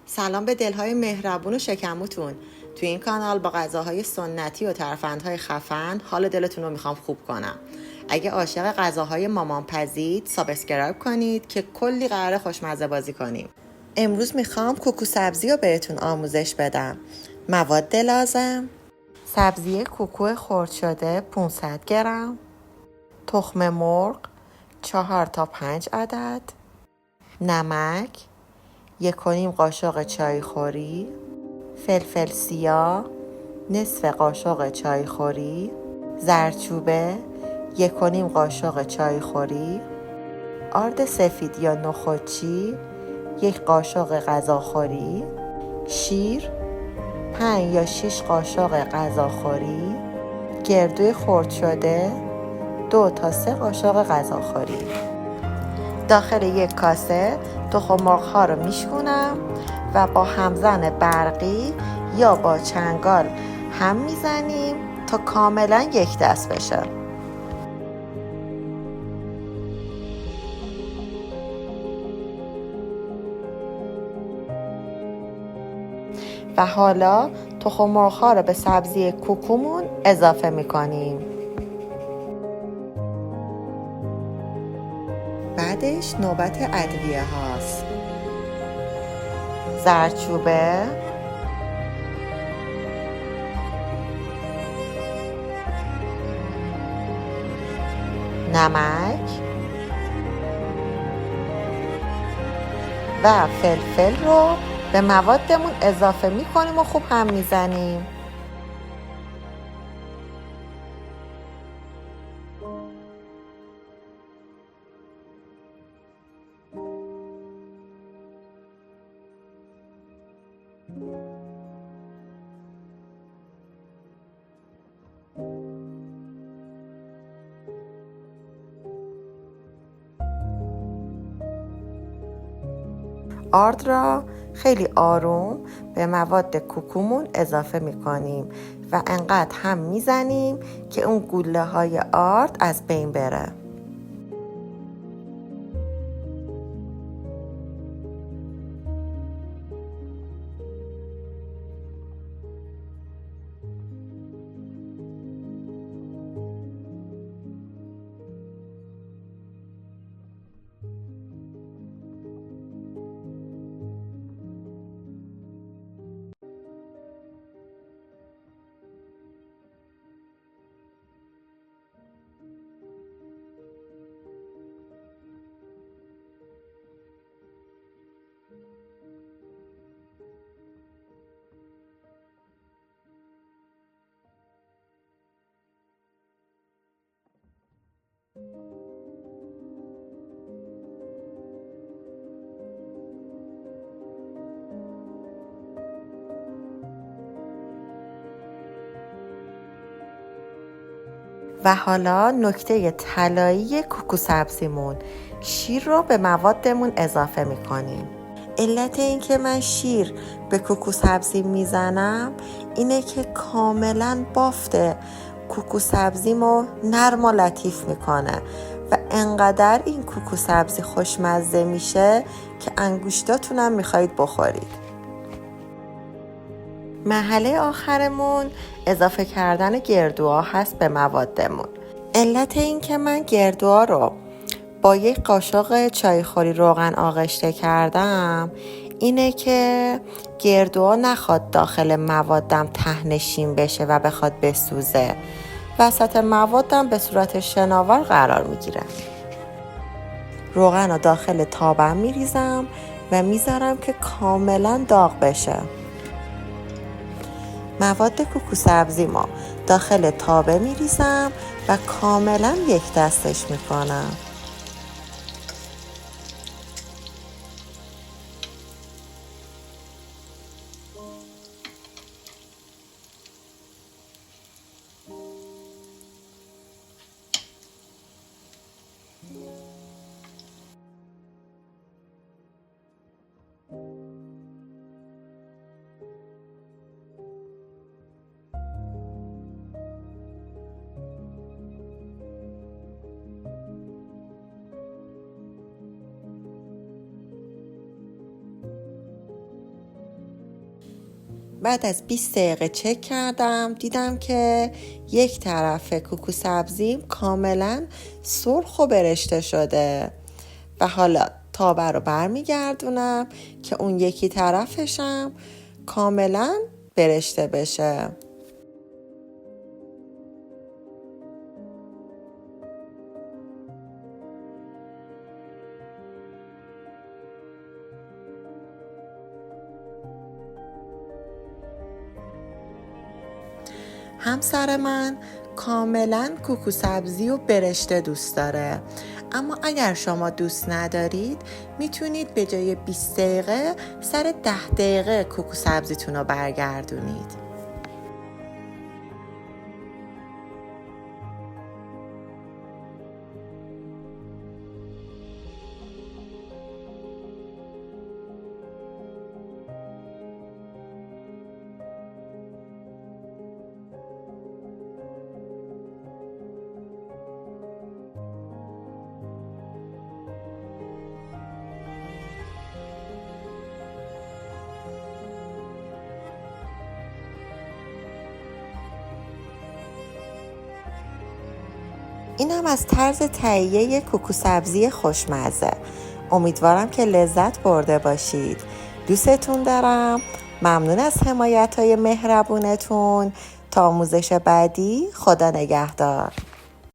سلام به دلهای مهربون و شکموتون. توی این کانال با غذاهای سنتی و ترفندهای خفن حال دلتون رو میخوام خوب کنم. اگه عاشق غذاهای مامان پزید سابسکرایب کنید که کلی قراره خوشمزه بازی کنیم. امروز میخوام کوکو سبزی رو بهتون آموزش بدم. مواد لازم: سبزی کوکو خرد شده 500 گرم، تخم مرغ 4 تا 5 عدد، نمک 1.5 قاشق چایخوری، فلفل سیاه نصف قاشق چایخوری، زردچوبه 1.5 قاشق چایخوری، آرد سفید یا نخودچی 1 قاشق غذاخوری، شیر 5 یا 6 قاشق غذاخوری، گردوی خرد شده 2 تا 3 قاشق غذاخوری. داخل یک کاسه تخم مرغ ها رو میشکنم و با همزن برقی یا با چنگال هم میزنیم تا کاملا یک دست بشه. و حالا تخم مرغ ها رو به سبزی کوکومون اضافه میکنیم. بعدش نوبت ادویه هاست: زردچوبه، نمک و فلفل رو به موادمون اضافه میکنیم و خوب هم میزنیم. آرد را خیلی آروم به مواد کوکومون اضافه میکنیم و انقدر هم میزنیم که اون گوله های آرد از بین بره. و حالا نکته طلایی کوکو سبزیمون: شیر رو به موادمون اضافه میکنیم. علت این که من شیر به کوکو سبزی میزنم اینه که کاملا بافت کوکو سبزیمو نرم و لطیف میکنه و انقدر این کوکو سبزی خوشمزه میشه که انگشتاتونم میخواید بخورید. مرحله آخرمون اضافه کردن گردوها هست به موادمون. علت این که من گردوها رو با 1 قاشق چایخوری روغن آغشته کردم اینه که گردوها نخواد داخل موادم ته‌نشین بشه و بخواد بسوزه. وسط موادم به صورت شناور قرار میگیره. روغن رو داخل تابم میریزم و میذارم که کاملا داغ بشه. مواد کوکو سبزی ما داخل تابه میریزم و کاملا یک دستش میکنم. بعد از 20 دقیقه چک کردم، دیدم که یک طرف کوکو سبزیم کاملا سرخ و برشته شده و حالا تابه رو برمیگردونم که اون یکی طرفشم کاملا برشته بشه. همسر من کاملا کوکو سبزی و برشته دوست داره، اما اگر شما دوست ندارید میتونید به جای 20 دقیقه سر 10 دقیقه کوکو سبزیتون رو برگردونید. اینم از طرز تهیه کوکو سبزی خوشمزه. امیدوارم که لذت برده باشید. دوستتون دارم. ممنون از حمایت‌های مهربونتون. تا آموزش بعدی، خدا نگهدار.